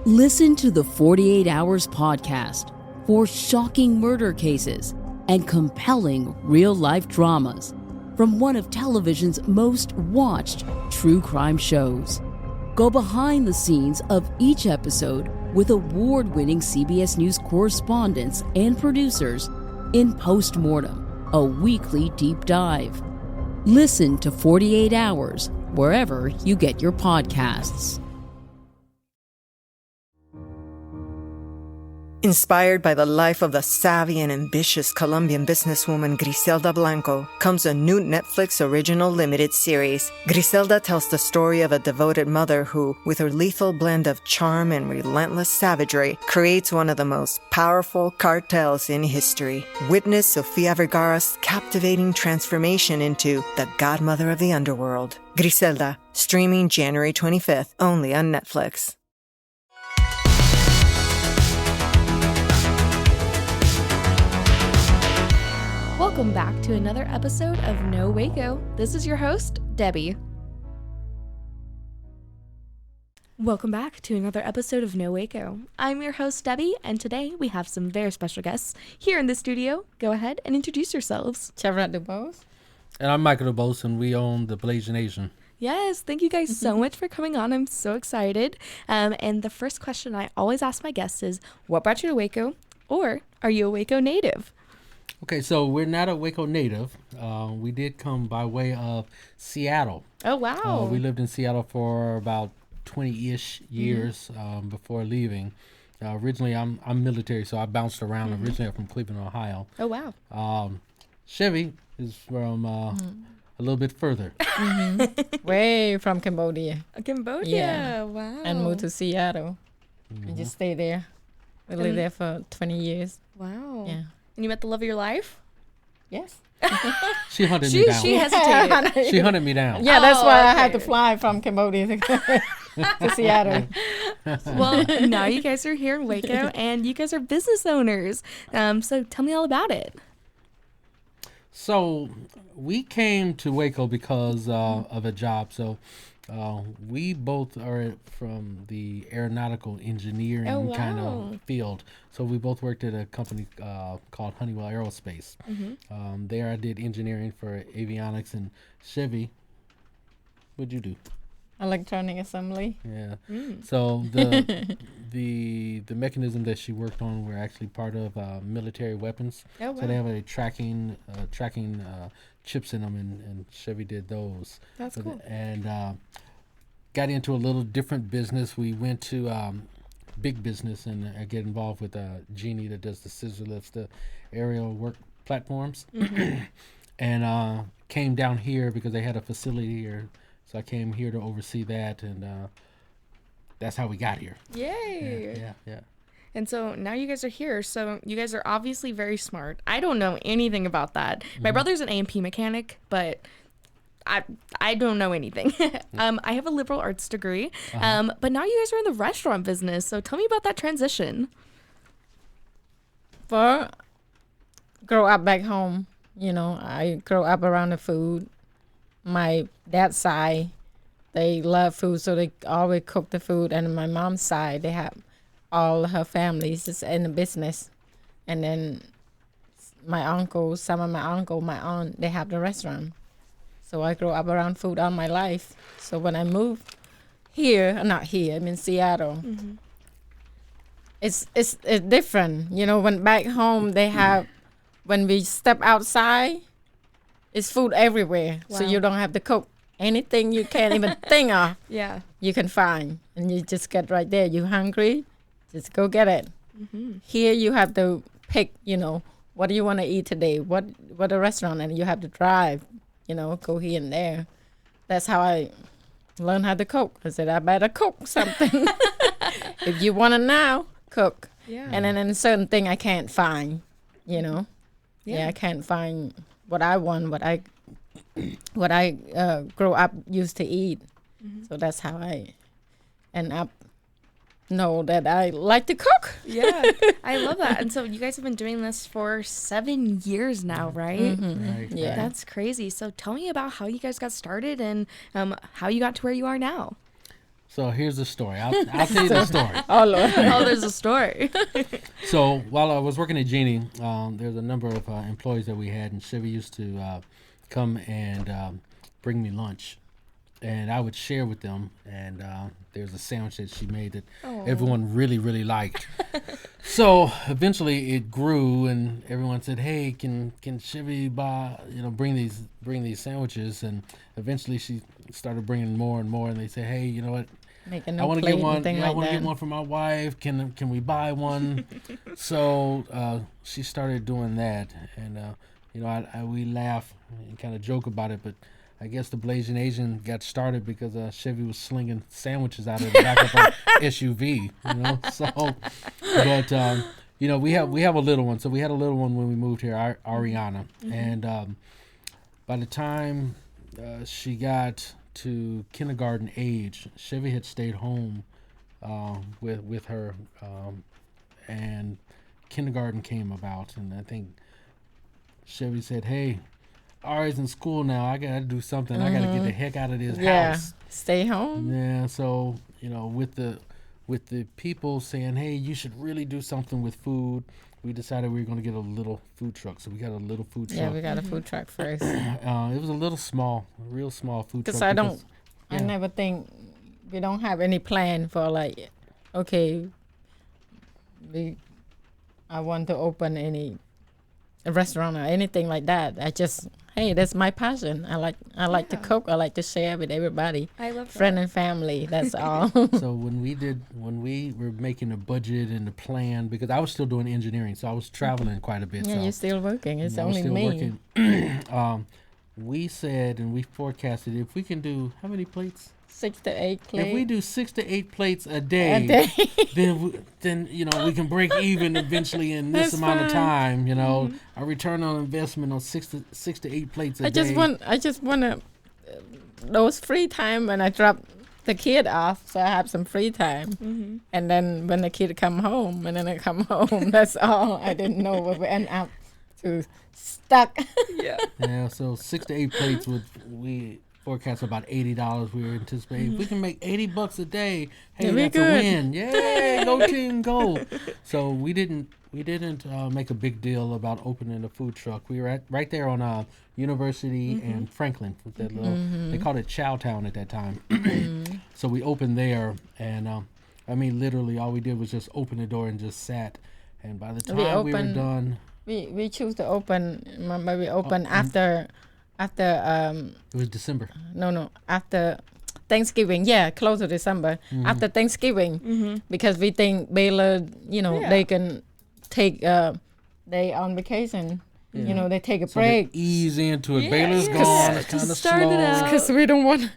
Listen to the 48 Hours podcast for shocking murder cases and compelling real-life dramas from one of television's most watched true crime shows. Go behind the scenes of each episode with award-winning CBS News correspondents and producers in Postmortem, a weekly deep dive. Listen to 48 Hours wherever you get your podcasts. Inspired by the life of the savvy and ambitious Colombian businesswoman Griselda Blanco comes a new Netflix original limited series. Griselda tells the story of a devoted mother who, with her lethal blend of charm and relentless savagery, creates one of the most powerful cartels in history. Witness Sofia Vergara's captivating transformation into the godmother of the underworld. Griselda, streaming January 25th, only on Netflix. Welcome back to another episode of No Waco. This is your host, Debbie. Welcome back to another episode of No Waco. I'm your host, Debbie, and today we have some very special guests here in the studio. Go ahead and introduce yourselves. Chevrat DuBose. And I'm Mike DuBose, and we own the Blasian Asian. Yes, thank you guys so much for coming on. I'm so excited. And the first question I always ask my guests is, what brought you to Waco? Or are you a Waco native? Okay, so we're not a Waco native. We did come by way of Seattle. Oh, wow. We lived in Seattle for about 20-ish years before leaving. Originally, I'm military, so I bounced around. Originally, I'm from Cleveland, Ohio. Oh, wow. Chevy is from a little bit further. Way from Cambodia. Cambodia, Yeah. wow. And moved to Seattle. And just stayed there. We lived there for 20 years. Wow. Yeah. And you met the love of your life? Yes. She hunted me down. She hesitated. She hunted me down. Yeah, that's why I had okay. to fly from Cambodia to Seattle. Well, now you guys are here in Waco, and you guys are business owners. So tell me all about it. So we came to Waco because of a job. So we both are from the aeronautical engineering kind of field. So we both worked at a company called Honeywell Aerospace. There I did engineering for avionics. And Chevy, what'd you do? Electronic assembly. Yeah. So the mechanism that she worked on were actually part of military weapons. Oh, wow. So they have a tracking chips in them, and Chevy did those. That's So cool. And got into a little different business. We went to big business and get involved with Jeannie that does the scissor lifts, the aerial work platforms. And came down here because they had a facility here. So I came here to oversee that, and that's how we got here. Yay. Yeah. And so now you guys are here. So you guys are obviously very smart. I don't know anything about that. My brother's an A&P mechanic, but I don't know anything. I have a liberal arts degree. But now you guys are in the restaurant business. So tell me about that transition. Grow up back home, I grow up around the food. My dad's side, they love food, so they always cook the food. And my mom's side, they have all her families is in the business. And then my uncle, my aunt, they have the restaurant. So I grew up around food all my life. So when I moved here, I'm in Seattle. It's different. When back home they have, when we step outside, it's food everywhere. Wow. So you don't have to cook anything you can't even think of. Yeah. You can find, and you just get right there. You hungry, just go get it. Here you have to pick, what do you want to eat today? What a restaurant, and you have to drive, go here and there. That's how I learned how to cook. I said, I better cook something. If you want to now, cook. Yeah. And then certain thing I can't find, Yeah, I can't find what I want, what I grow up used to eat. So that's how I end up know that I like to cook. Yeah, I love that. And so you guys have been doing this for 7 years now, right? Right. Yeah. That's crazy. So tell me about how you guys got started and how you got to where you are now. So here's the story. I'll tell you the story. Oh Lord. Oh, there's a story. So while I was working at Genie, there's a number of employees that we had, and Chevy used to come and bring me lunch, and I would share with them. And there's a sandwich that she made that everyone really, really liked. So eventually it grew, and everyone said, "Hey, can Chevy bring these sandwiches?" And eventually she started bringing more and more, and they say, "Hey, you know what? Making I no want to plate get one. and thing Yeah, I like want to that. get one for my wife. Can we buy one?" So she started doing that, and we laugh and kind of joke about it, but I guess the Blasian Asian got started because Chevy was slinging sandwiches out of the back of her SUV. So, but we have a little one. So we had a little one when we moved here, Ariana, and by the time she got to kindergarten age, Chevy had stayed home with her, and kindergarten came about, and I think Chevy said, "Hey, Ari's in school now. I gotta do something. I gotta get the heck out of this house." Stay home. Yeah. So with the people saying, "Hey, you should really do something with food," we decided we were gonna get a little food truck. So we got a little food truck. Yeah, we got a food truck first. It was a little small, real small food truck. Because I yeah. never think we don't have any plan for like, okay, I want to open a restaurant or anything like that. I just, hey, that's my passion. I like to cook. I like to share with everybody, I love friend and family. That's all. So when we were making the budget and the plan, because I was still doing engineering, so I was traveling quite a bit. Yeah, so you're still working. It's I was only still me. working. We said, and we forecasted, if we can do how many plates? 6 to 8 plates. If we do 6 to 8 plates a day, then we can break even eventually in this That's amount of fine. time. Our return on investment on 6 to 8 plates a day. I just want those free time when I drop the kid off, so I have some free time. And then when the kid come home, and then I come home, that's all. I didn't know what we end up to stuck. Yeah, so 6 to 8 plates we forecast about $80 we were anticipating. If we can make $80 a day, hey, That'd be that's good. a win. Yay, go team, go. So we didn't make a big deal about opening a food truck. We were right there on University and Franklin with that little, they called it Chowtown at that time. So we opened there, and literally all we did was just open the door and just sat. And by the time we were done, we choose to open. Remember, we opened after it was December. After Thanksgiving. Yeah, close to December. After Thanksgiving, because we think Baylor, they can take they on vacation. Yeah. They take a So they break. ease into it. Yeah, Baylor's yeah. gone. It's Just kind of start it slow. out. Because we don't want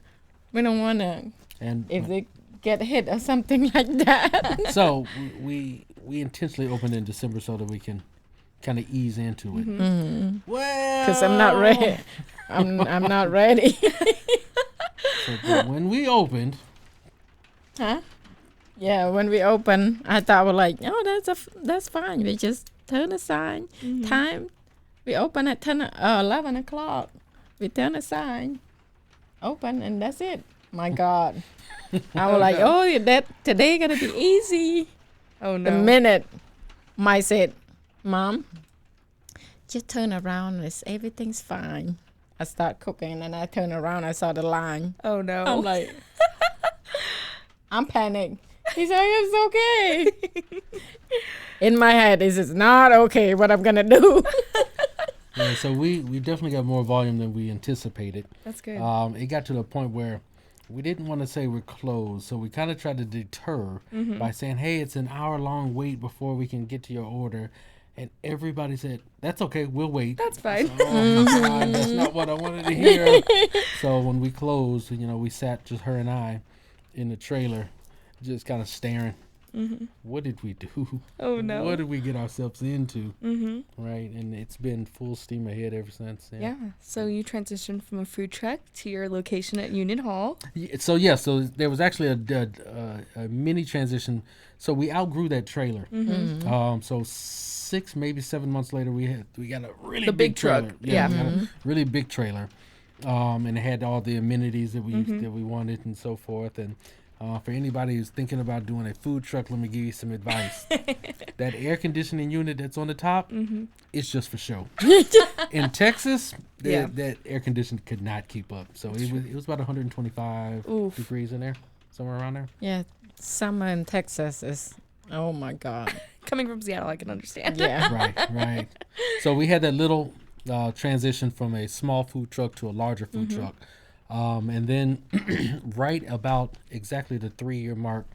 to. And If they get hit or something like that. so we intentionally opened in December so that we can kind of ease into it. Well, Because I'm not ready. I'm not ready. So when we opened, Huh? Yeah, when we opened, I thought we're like, that's fine. We just turn the sign. Time. We open at 11 o'clock. We turn the sign, open, and that's it. My God. I was like, that today gonna be easy. Oh The no. minute Mike said, "Mom, just turn around. Everything's fine." I start cooking, and I turn around. I saw the line. Oh no. I'm like, I'm panicked. He's like, "It's okay." In my head, this is not okay. What I'm gonna do? yeah, so we definitely got more volume than we anticipated. That's good. It got to the point where we didn't want to say we're closed, so we kind of tried to deter by saying, "Hey, it's an hour-long wait before we can get to your order." And everybody said, "That's okay, we'll wait." That's fine. Oh my God, that's not what I wanted to hear. So when we closed, we sat, just her and I, in the trailer, just kind of staring. What did we do? Oh no. What did we get ourselves into? Right, and it's been full steam ahead ever since. Yeah. So you transitioned from a food truck to your location at Union Hall. So there was actually a mini transition. So we outgrew that trailer. So 6, maybe 7 months later, we got a really big truck. trailer. Yeah. We got a really big trailer, and it had all the amenities that we wanted and so forth. And For anybody who's thinking about doing a food truck, let me give you some advice. That air conditioning unit that's on the top, it's just for show. In Texas, that air conditioning could not keep up. So it was about 125 degrees in there, somewhere around there. Yeah, summer in Texas is, oh my God. Coming from Seattle, I can understand. Yeah. Right. So we had that little transition from a small food truck to a larger food truck. And then right about exactly the 3-year mark,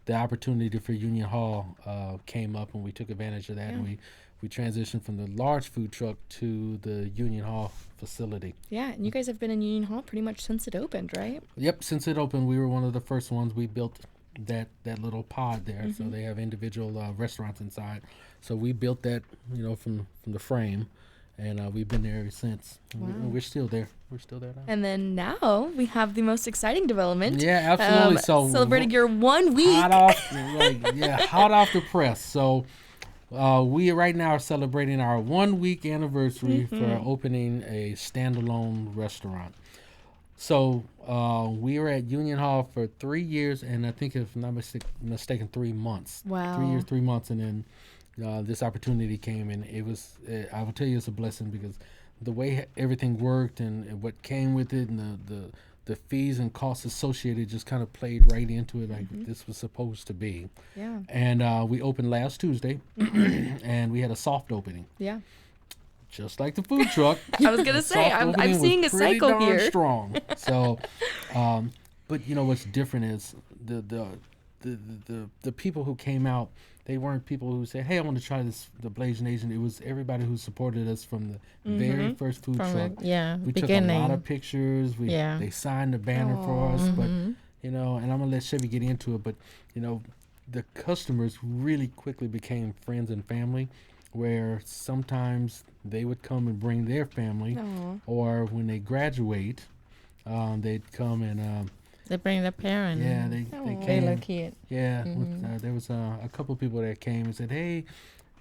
the opportunity for Union Hall came up, and we took advantage of that. And we transitioned from the large food truck to the Union Hall facility. Yeah, and you guys have been in Union Hall pretty much since it opened, right? Yep, since it opened, we were one of the first ones. We built that little pod there, so they have individual restaurants inside. So we built that, from the frame. And we've been there ever since. Wow. We're still there. We're still there now. And then now we have the most exciting development. Yeah, absolutely. So celebrating your 1 week. hot off the press. So we right now are celebrating our 1 week anniversary for opening a standalone restaurant. So we were at Union Hall for 3 years, and I think, if I'm not mistaken, 3 months. Wow. 3 years, 3 months, and then this opportunity came, and it was, I will tell you, it's a blessing, because the way everything worked and what came with it, and the fees and costs associated just kind of played right into it, like this was supposed to be. Yeah. And we opened last Tuesday, and we had a soft opening. Yeah. Just like the food truck. I was going to say, I'm seeing a cycle pretty here. darn strong. So, but what's different is the people who came out, they weren't people who said, "Hey, I want to try the Blasian Asian." It was everybody who supported us from the very first food truck. We beginning. took a lot of pictures. They signed the banner for us, but and I'm gonna let Chevy get into it. But the customers really quickly became friends and family, where sometimes they would come and bring their family, or when they graduate, they'd come and. They bring their parents. Yeah, they came. Little kid. Yeah, there was a couple people that came and said, "Hey,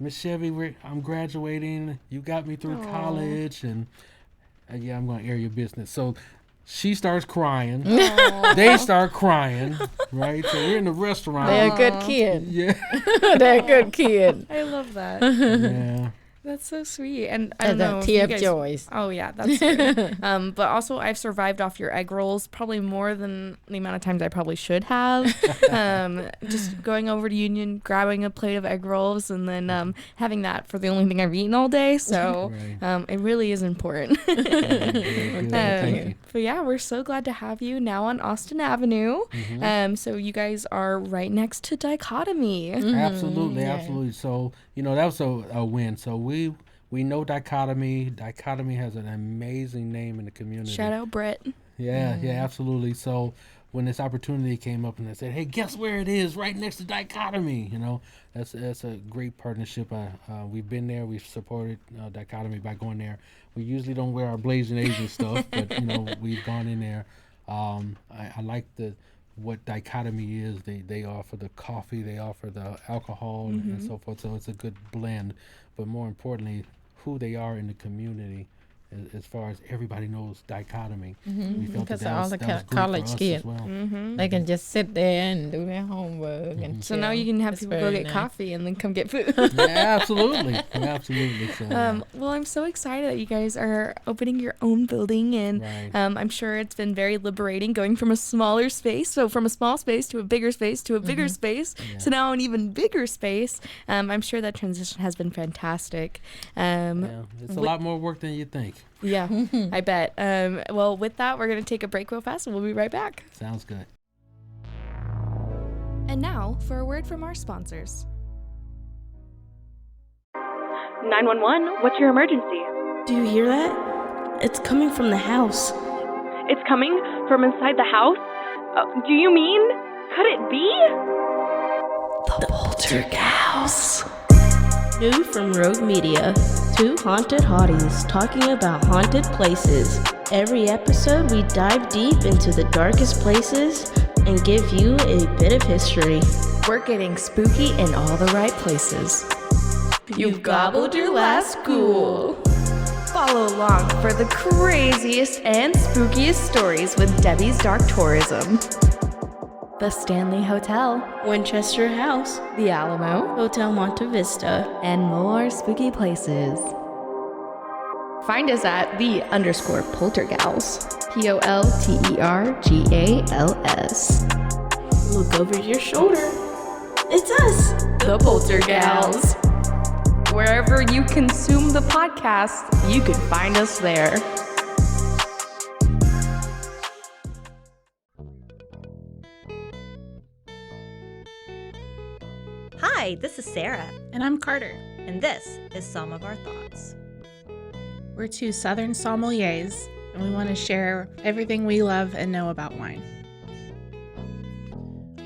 Miss Chevy, I'm graduating. You got me through college, and I'm going to air your business." So she starts crying. They start crying, right? So we're in the restaurant. They're a good kid. Yeah, They're a good kid. I love that. yeah. That's so sweet. And I don't know. A tear of joys. Oh, yeah, that's great. But also, I've survived off your egg rolls probably more than the amount of times I probably should have. Just going over to Union, grabbing a plate of egg rolls, and then having that for the only thing I've eaten all day. So it really is important. Thank you. But yeah, we're so glad to have you now on Austin Avenue. So you guys are right next to Dichotomy. Absolutely. So, that was a win. So we know Dichotomy. Dichotomy has an amazing name in the community. Shout out Brett. Yeah, absolutely. So when this opportunity came up and they said, "Hey, guess where it is? Right next to Dichotomy." That's a great partnership. We've been there. We've supported Dichotomy by going there. We usually don't wear our Blasian Asian stuff, but we've gone in there. I like what Dichotomy is. They offer the coffee, they offer the alcohol, and so forth. So it's a good blend. But more importantly, who they are in the community, as far as everybody knows Dichotomy. We felt because that all was the good college for us kids, as well. they can just sit there and do their homework. And So now you can have people go get coffee and then come get food. Yeah, absolutely. So, well, I'm so excited that you guys are opening your own building, and I'm sure it's been very liberating going from a smaller space, so from a small space to a bigger space to a bigger space, to now an even bigger space. I'm sure that transition has been fantastic. It's a lot more work than you think. Yeah, I bet. Well, with that, we're going to take a break real fast, and we'll be right back. Sounds good. And now for a word from our sponsors. 911, what's your emergency? Do you hear that? It's coming from the house. It's coming from inside the house? Do you mean? Could it be? The Poltergeist. New from Rogue Media. Two haunted hotties talking about haunted places. Every episode, we dive deep into the darkest places and give you a bit of history. We're getting spooky in all the right places. You've gobbled your last ghoul. Follow along for the craziest and spookiest stories with Debbie's Dark Tourism. the Stanley Hotel, Winchester House, the Alamo, Hotel Monte Vista, and more spooky places. Find us at _Poltergals. POLTERGALS. Look over your shoulder. It's us, The Poltergals. Wherever you consume the podcast, you can find us there. Hi, this is Sarah, And I'm Carter. and this is Some of Our Thoughts. We're two Southern sommeliers, and we want to share everything we love and know about wine.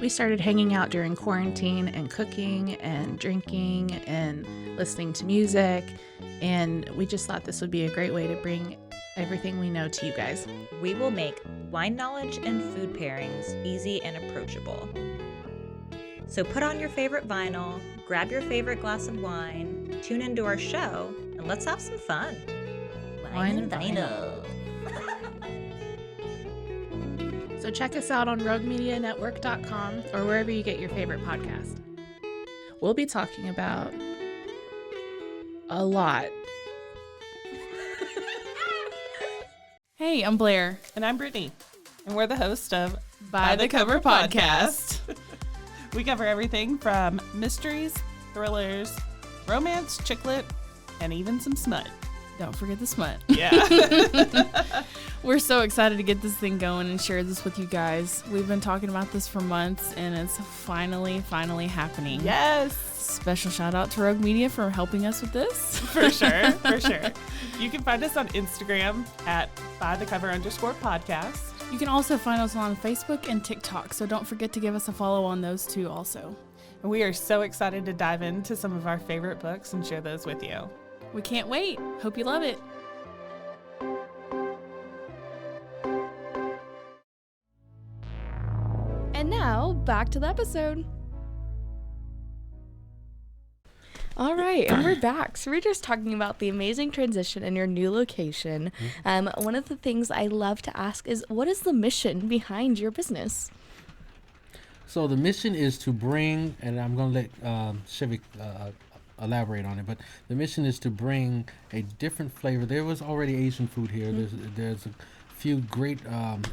We started hanging out during quarantine and cooking and drinking and listening to music, and we just thought this would be a great way to bring everything we know to you guys. We will make wine knowledge and food pairings easy and approachable. So put on your favorite vinyl, grab your favorite glass of wine, tune into our show, and let's have some fun. Wine and vinyl. So check us out on roguemedianetwork.com or wherever you get your favorite podcast. We'll be talking about a lot. Hey, I'm Blair. And I'm Brittany. And we're the host of By the Cover Podcast. We cover everything from mysteries, thrillers, romance, chick lit, and even some smut. Don't forget the smut. Yeah. We're so excited to get this thing going and share this with you guys. We've been talking about this for months, and it's finally happening. Yes. Special shout out to Rogue Media for helping us with this. For sure. You can find us on Instagram at @bythecover_podcast. You can also find us on Facebook and TikTok, so don't forget to give us a follow on those two also. And we are so excited to dive into some of our favorite books and share those with you. We can't wait. Hope you love it. And now, back to the episode. All right, and we're back. So we're just talking about the amazing transition in your new location. One of the things I love to ask is, what is the mission behind your business? So the mission is to bring, and I'm going to let Chevy elaborate on it, but the mission is to bring a different flavor. There was already Asian food here. There's a few great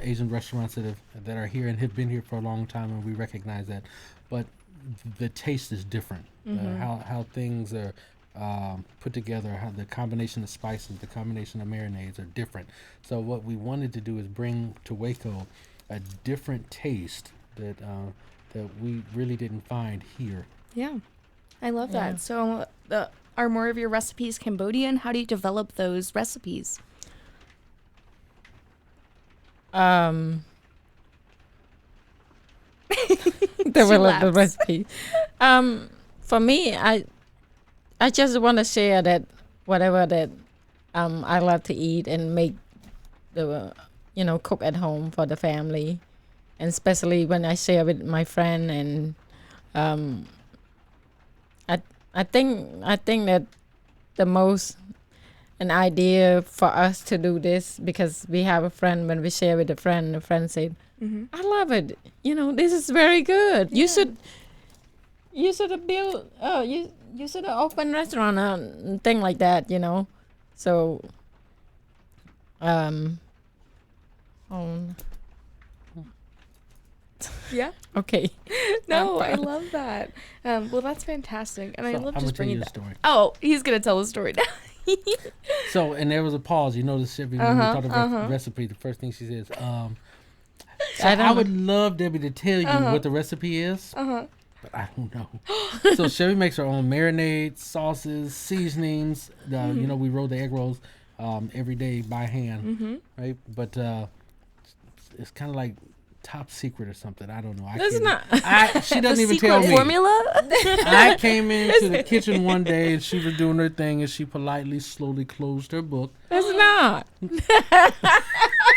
Asian restaurants that are here and have been here for a long time, and we recognize that. But the taste is different. How things are put together, how the combination of spices, the combination of marinades are different. So what we wanted to do is bring to Waco a different taste that we really didn't find here. Yeah, I love that. So are more of your recipes Cambodian? How do you develop those recipes? Develop the recipe. For me, I just want to share that whatever that I love to eat and make cook at home for the family, and especially when I share with my friend. And I think that the most an idea for us to do this, because we have a friend, when we share with a friend, the friend said, I love it. This is very good. Yeah. You should have built. You should have opened restaurant and thing like that. So. Yeah. Okay. No, I love that. Well, that's fantastic, and I love just bringing that. Story. Oh, he's gonna tell the story now. So, and there was a pause. You notice, Chevy, when we talked about the recipe, the first thing she says, I would love, Debbie, to tell you what the recipe is, but I don't know. So Chevy makes her own marinades, sauces, seasonings. We roll the egg rolls every day by hand, right? But it's kind of like top secret or something. I don't know. It's not. She doesn't even tell me. Formula? I came into the kitchen one day and she was doing her thing, and she politely, slowly closed her book. It's not.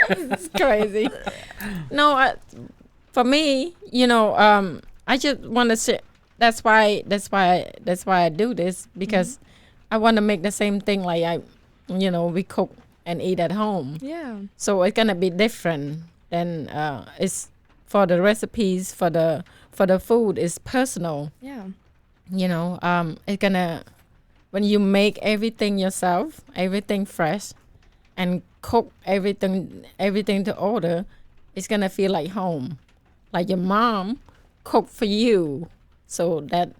It's crazy. No, for me, I just want to say that's why I do this, because I want to make the same thing like we cook and eat at home. Yeah. So it's gonna be different than for the recipes, for the food is personal. Yeah. You know, it's gonna, when you make everything yourself, everything fresh, and cook everything to order, it's gonna feel like home, like your mom cooked for you. So that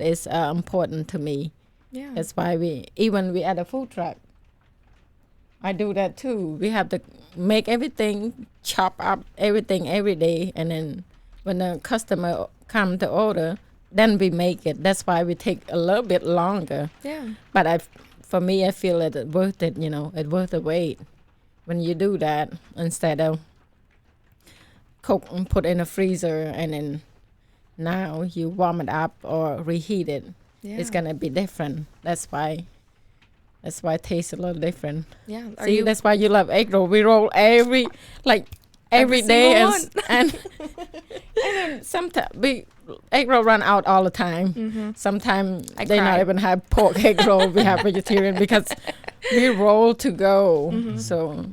is important to me. Yeah. That's why we at a food truck, I do that too. We have to make everything, chop up everything every day, and then when the customer come to order, then we make it. That's why we take a little bit longer. Yeah. But for me, I feel it worth it. You know, it worth the wait when you do that instead of cook and put in a freezer and then now you warm it up or reheat it. Yeah. It's gonna be different. That's why it tastes a little different. Yeah. See, that's why you love egg roll. We roll every day, and then sometimes egg roll run out all the time. Mm-hmm. Sometimes they not even have pork egg roll. We have vegetarian because we roll to go. Mm-hmm. So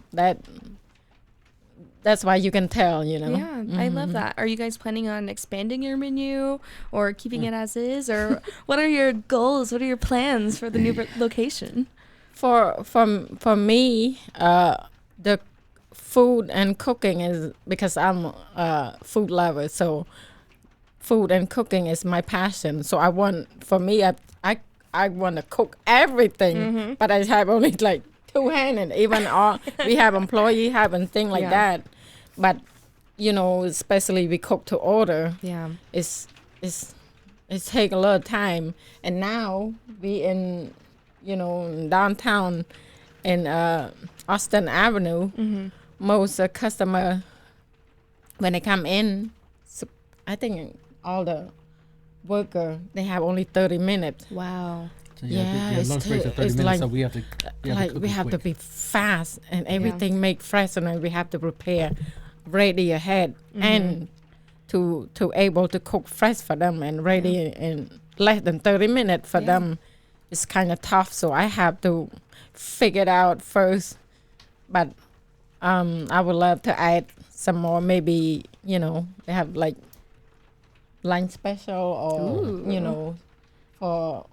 that's why you can tell, you know. Yeah, I love that. Are you guys planning on expanding your menu or keeping it as is, or what are your goals? What are your plans for the new location? For me, the food and cooking is because I'm a food lover. So food and cooking is my passion. So I want to cook everything, but I have only like two-handed. Even we have employee having thing like that, but you know, especially we cook to order. Yeah, it's take a lot of time, and now we in, you know, downtown in Austin Avenue. Most customer when they come in, I think all the worker they have only 30 minutes. Wow. So lunch breaks are 30 minutes, like, so we have to be fast and everything make fresh, and then we have to prepare ready ahead and to able to cook fresh for them and ready in less than 30 minutes for them. It's kind of tough, so I have to figure it out first. But I would love to add some more. Maybe, you know, they have like lunch special or you know, for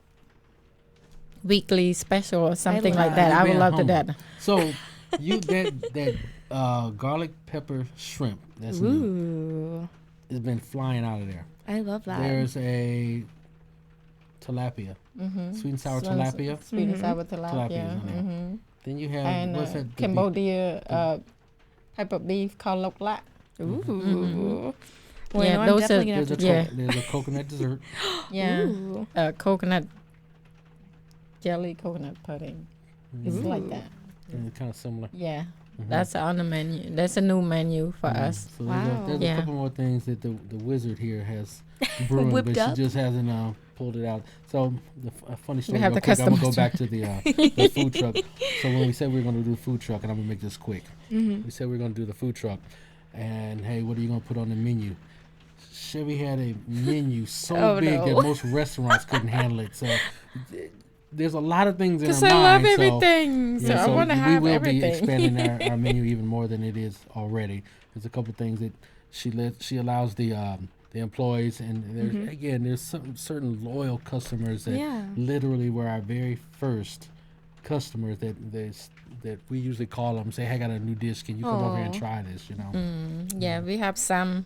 weekly special or something like that. I would love to that. So you that garlic pepper shrimp that's new. It's been flying out of there. I love that. There's a tilapia, sweet and sour tilapia. Sweet and sour tilapia. Tilapia's on there. Then you have And what's that? Cambodia type of beef called lok lak. Ooh. Well, Yeah, I'm those definitely are- gonna have to There's a coconut dessert. Yeah. Coconut jelly, coconut pudding. It's like that. And it's kind of similar. Yeah. That's on the menu. That's a new menu for us. So Wow. there's a couple more things that the wizard here has brewing, Whipped but up. she just hasn't pulled it out. So a funny story. have Real the quick, I'm gonna go customers. back to the food truck. So when we said we were gonna do the food truck, and I'm gonna make this quick. We said we were gonna do the food truck, and hey, what are you gonna put on the menu? Chevy had a menu so big that most restaurants couldn't handle it. So there's a lot of things in our Because I mind. love everything. So I want to have we will everything. be expanding our menu even more than it is already. There's a couple things that she allows the employees, and there's some certain loyal customers that literally were our very first customers that we usually call them, say, hey, I got a new dish, can you come over here and try this, you know? Yeah, we have some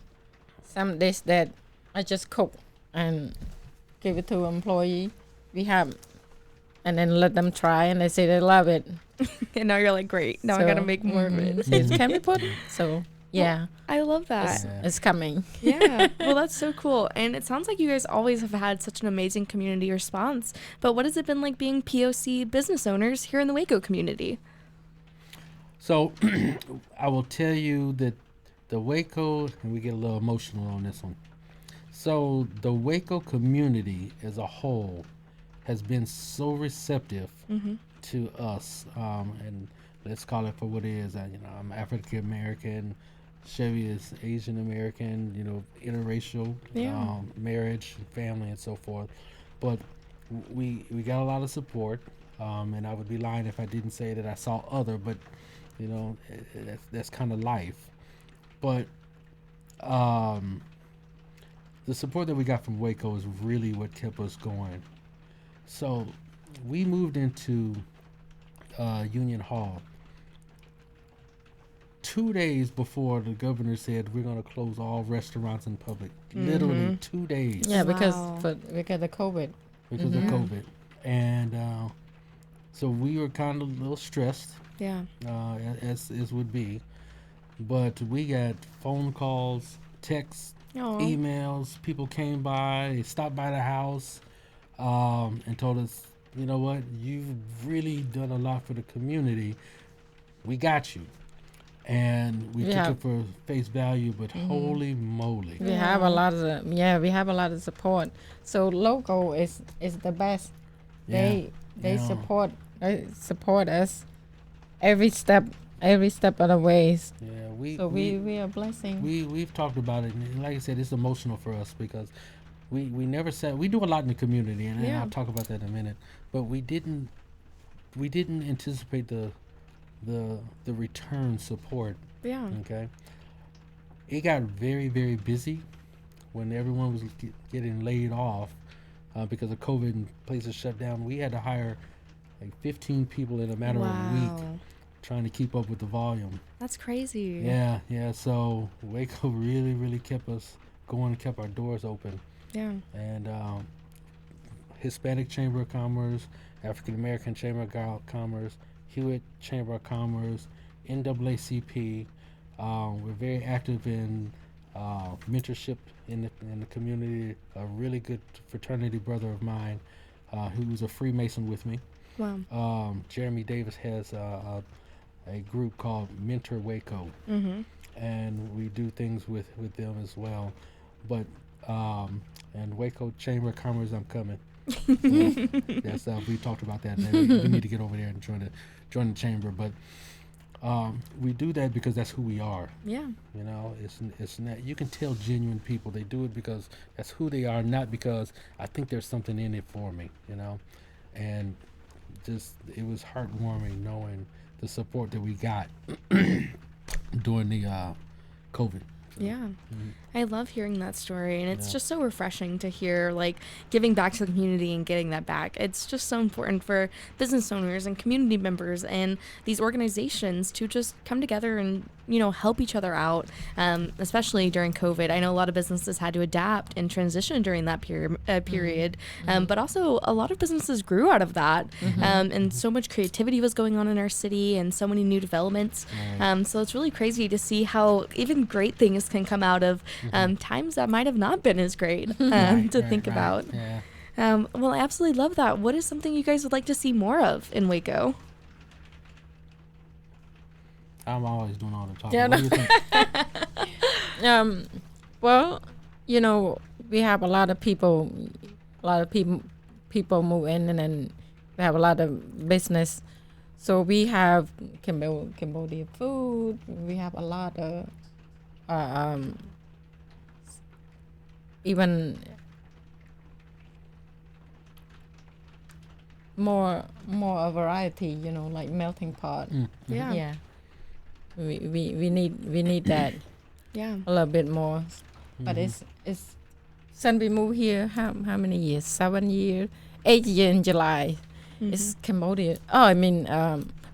dish that I just cook and give it to employee. We have, and then let them try, and they say they love it. And now you're like, great. Now I gotta make more of it. Says, can we put it? So yeah, I love that. it's coming. Yeah. Well, that's so cool. And it sounds like you guys always have had such an amazing community response. But what has it been like being POC business owners here in the Waco community? So I will tell you that the Waco, and we get a little emotional on this one. So the Waco community as a whole has been so receptive to us, and let's call it for what it is. I'm African American, Chevy is Asian American, interracial marriage, family, and so forth. But we got a lot of support, and I would be lying if I didn't say that I saw other, but that's kind of life. But the support that we got from Waco is really what kept us going. So we moved into Union Hall 2 days before the governor said we're going to close all restaurants in public. Literally 2 days. Yeah, because Wow. because of COVID. Because of COVID. And so we were kind of a little stressed, Yeah. as would be. But we got phone calls, texts, Aw. emails. People came by, they stopped by the house, and told us, you know what, you've really done a lot for the community. We got you. And we took it for face value, but holy moly. We have a lot of support. So local is the best. They support us every step of the ways. Yeah, we are blessing. We've talked about it, and like I said, it's emotional for us because we never said we do a lot in the community, and I'll talk about that in a minute. But we didn't anticipate the return support. Yeah. Okay. It got very, very busy when everyone was getting laid off because of COVID and places shut down. We had to hire like 15 people in a matter of a week, trying to keep up with the volume. That's crazy. Yeah. So Waco really, really kept us going and kept our doors open. Yeah. And Hispanic Chamber of Commerce, African American Chamber of Commerce, Hewitt Chamber of Commerce, NAACP. We're very active in mentorship in the community. A really good fraternity brother of mine who's a Freemason with me. Wow. Jeremy Davis has a group called Mentor Waco, and we do things with them as well. But and Waco Chamber of Commerce, I'm coming. That's we talked about that. We need to get over there and join the chamber. But we do that because that's who we are. Yeah. You know, it's not, you can tell genuine people they do it because that's who they are, not because I think there's something in it for me. You know, and just it was heartwarming knowing the support that we got during the COVID. Yeah. I love hearing that story, and it's just so refreshing to hear, like, giving back to the community and getting that back. It's just so important for business owners and community members and these organizations to just come together and, you know, help each other out, especially during COVID. I know a lot of businesses had to adapt and transition during that period, but also a lot of businesses grew out of that, and so much creativity was going on in our city and so many new developments. So it's really crazy to see how even great things can come out of times that might have not been as great to think about. Yeah. Well, I absolutely love that. What is something you guys would like to see more of in Waco? I'm always doing all the talking. Yeah, What do you think? Well, you know, we have a lot of people move in, and then we have a lot of business. So we have Cambodia food. We have a lot of even more a variety, you know, like melting pot. Yeah. We need that Yeah. a little bit more. But it's since we moved here, how many years? 7 years, 8 years in July. It's Cambodia.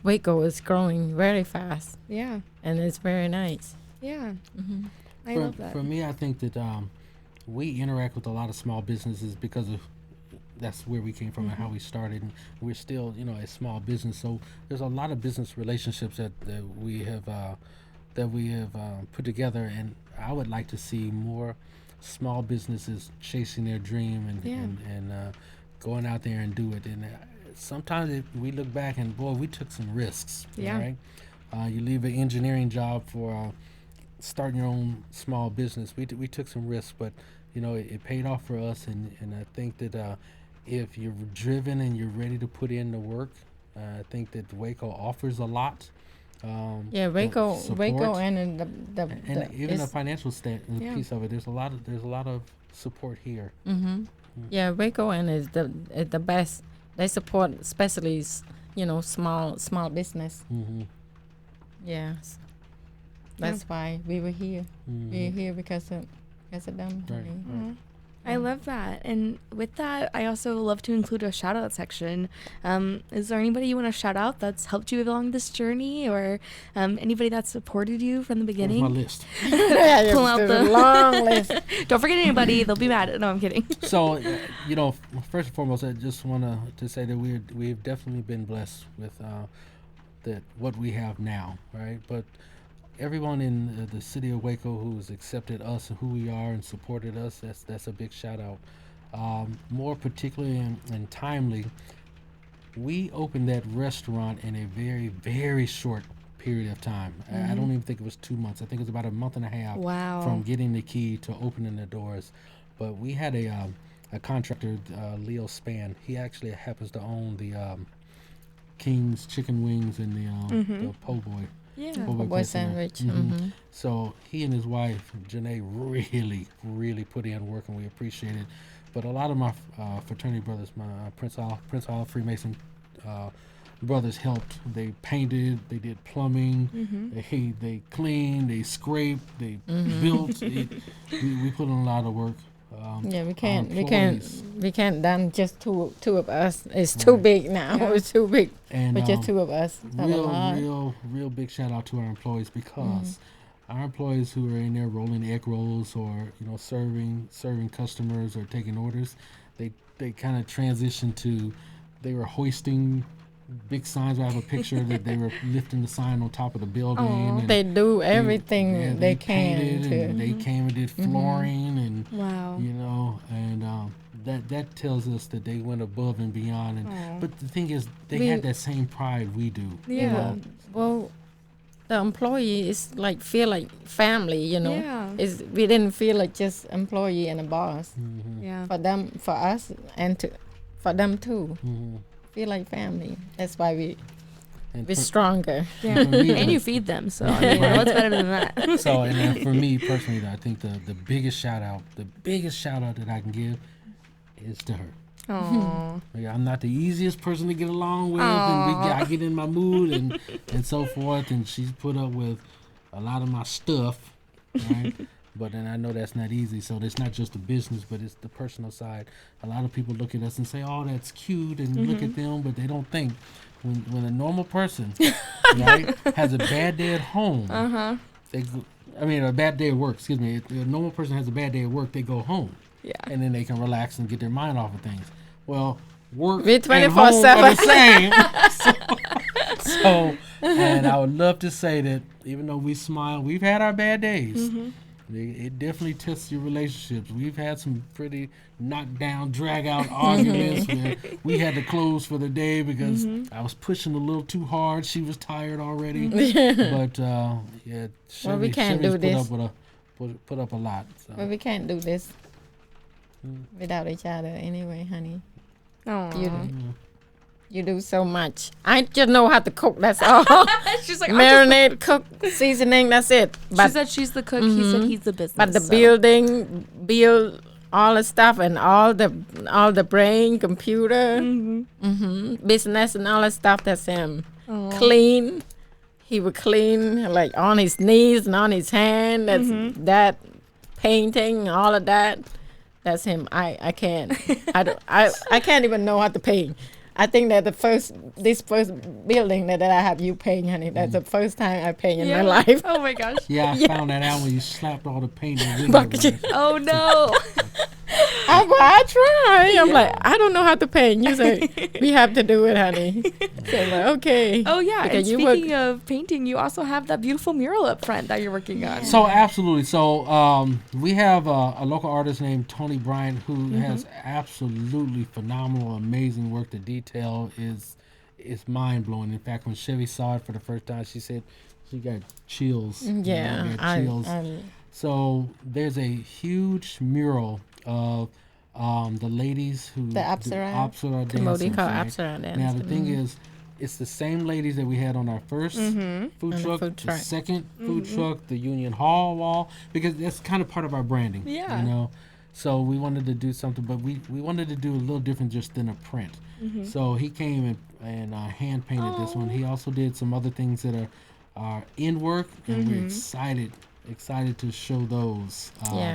Waco is growing very fast, Yeah. and it's very nice. Yeah. I love that. For me, I think that we interact with a lot of small businesses because of that's where we came from and how we started, and we're still, you know, a small business. So there's a lot of business relationships that we have put together, and I would like to see more small businesses chasing their dream and going out there and do it. And sometimes we look back and boy, we took some risks. Yeah. Right? You leave an engineering job for starting your own small business. We took some risks, but you know it paid off for us. And I think that if you're driven and you're ready to put in the work, I think that Waco offers a lot. Waco and and even the financial piece of it. There's a lot of support here. Yeah, Waco and is the best. They support especially small business. Yes. That's why we were here. We're here because of them. Right. I love that. And with that, I also love to include a shout out section. Is there anybody you want to shout out that's helped you along this journey, or anybody that supported you from the beginning? Where's my list? Pull out the long list. Don't forget anybody. They'll be mad. No, I'm kidding. So, first and foremost, I just want to say that we've definitely been blessed with what we have now, right? But everyone in the city of Waco who has accepted us and who we are and supported us, that's a big shout out. More particularly and timely, we opened that restaurant in a very, very short period of time. I don't even think it was 2 months. I think it was about a month and a half from getting the key to opening the doors. But we had a contractor, Leo Span. He actually happens to own the King's Chicken Wings and the Po' Boy. Yeah. Po' Boy sandwich. So he and his wife, Janae, really, really put in work, and we appreciate it. But a lot of my fraternity brothers, my Prince Hall Freemason brothers helped. They painted, they did plumbing, they cleaned, they scraped, they built. We put in a lot of work. We can't done just two of us. It's too big now. It's too big. And but just two of us. Real big shout out to our employees, because our employees who are in there rolling egg rolls or serving customers or taking orders, they kind of transitioned to, they were hoisting big signs. I have a picture that they were lifting the sign on top of the building. And they do everything they can. And they came and did flooring and wow. that tells us that they went above and beyond. But the thing is, they had that same pride we do. Yeah. Well, the employee is feel like family. Yeah. We didn't feel like just employee and a boss. Yeah. For them, for us, and for them too. Feel like family. That's why we're stronger. Yeah. And you feed them, so I mean, what's better than that? So, and then for me personally, I think the biggest shout out that I can give is to her. Aww. I'm not the easiest person to get along with, and I get in my mood and so forth, and she's put up with a lot of my stuff, right? But then I know that's not easy. So it's not just the business, but it's the personal side. A lot of people look at us and say, "Oh, that's cute," and look at them, but they don't think when a normal person, right, has a bad day at home, a bad day at work. Excuse me. If a normal person has a bad day at work, they go home, and then they can relax and get their mind off of things. Well, work and home are the same. So, and I would love to say that even though we smile, we've had our bad days. It definitely tests your relationships. We've had some pretty knockdown, drag-out arguments where we had to close for the day because I was pushing a little too hard. She was tired already. But, we can't do this. Put up a lot. So. Well, we can't do this without each other anyway, honey. You do so much. I just know how to cook. That's all. She's like, marinate, cook, seasoning. That's it. But she said she's the cook. He said he's the business. But the build all the stuff and all the brain, computer, business and all that stuff. That's him. Clean. He would clean like on his knees and on his hand. That's that painting, all of that. That's him. I can't. I can't even know how to paint. I think that this first building that I have you paint, honey, that's the first time I paint in my life. Oh my gosh. Yeah, I found that out when you slapped all the paint in the Oh no. I try. I'm like, I don't know how to paint. You say, we have to do it, honey. So I'm like, okay. Oh yeah, because and speaking of painting, you also have that beautiful mural up front that you're working on. So absolutely. So we have a local artist named Tony Bryant who has absolutely phenomenal, amazing work. The detail is mind-blowing. In fact, when Chevy saw it for the first time, she said she got chills. Yeah, chills. So there's a huge mural of the ladies who the Apsara dancers. Apsara dance. Now the thing is, it's the same ladies that we had on our first food truck, the second food truck, the Union Hall wall, because that's kind of part of our branding. Yeah. You know, so we wanted to do something, but we wanted to do a little different just than a print. So he came and hand painted this one. He also did some other things that are in work, and we're excited to show those.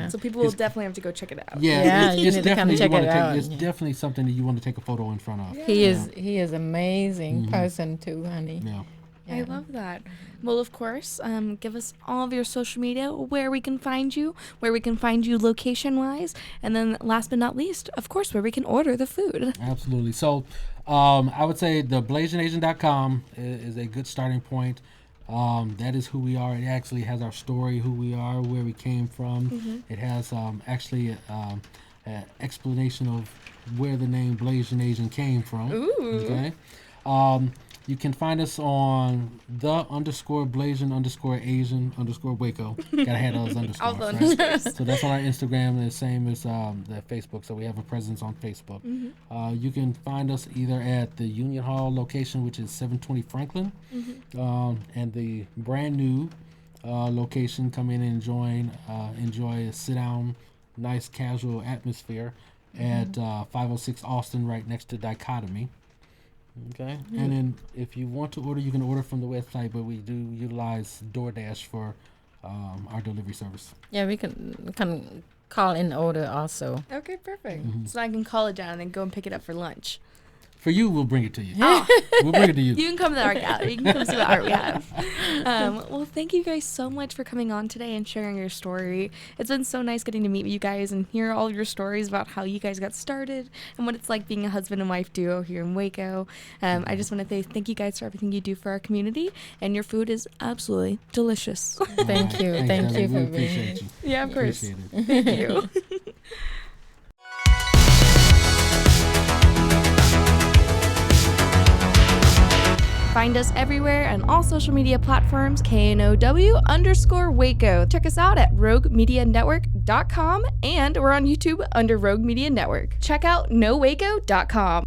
So people will definitely have to go check it out. Yeah, you need to come check it out. It's definitely something that you want to take a photo in front of. Yeah. He is amazing person too, honey. Yeah. I love that. Well, of course, give us all of your social media, where we can find you location-wise, and then last but not least, of course, where we can order the food. Absolutely. So I would say the BlasianAsian.com is a good starting point. That is who we are. It actually has our story, who we are, where we came from. It has actually an explanation of where the name Blasian Asian came from. Ooh. Okay. You can find us on _Blasian_Asian_Waco. Gotta have those underscores, right? So that's on our Instagram, the same as the Facebook. So we have a presence on Facebook. You can find us either at the Union Hall location, which is 720 Franklin, and the brand new location. Come in and enjoy a sit-down, nice casual atmosphere at 506 Austin, right next to Dichotomy. Okay, and then if you want to order, you can order from the website, but we do utilize DoorDash for our delivery service. Yeah, we can call in order also. Okay, perfect. So I can call it down and then go and pick it up for lunch. For you, we'll bring it to you. Oh. We'll bring it to you. You can come to the art gallery. You can come see what art we have. Well, thank you guys so much for coming on today and sharing your story. It's been so nice getting to meet you guys and hear all your stories about how you guys got started and what it's like being a husband and wife duo here in Waco. I just want to say thank you guys for everything you do for our community, and your food is absolutely delicious. Thank you. Thank you for being here. Yeah, of course. Appreciate it. Thank you. Find us everywhere on all social media platforms, KNOW_Waco. Check us out at roguemedianetwork.com, and we're on YouTube under Rogue Media Network. Check out nowaco.com.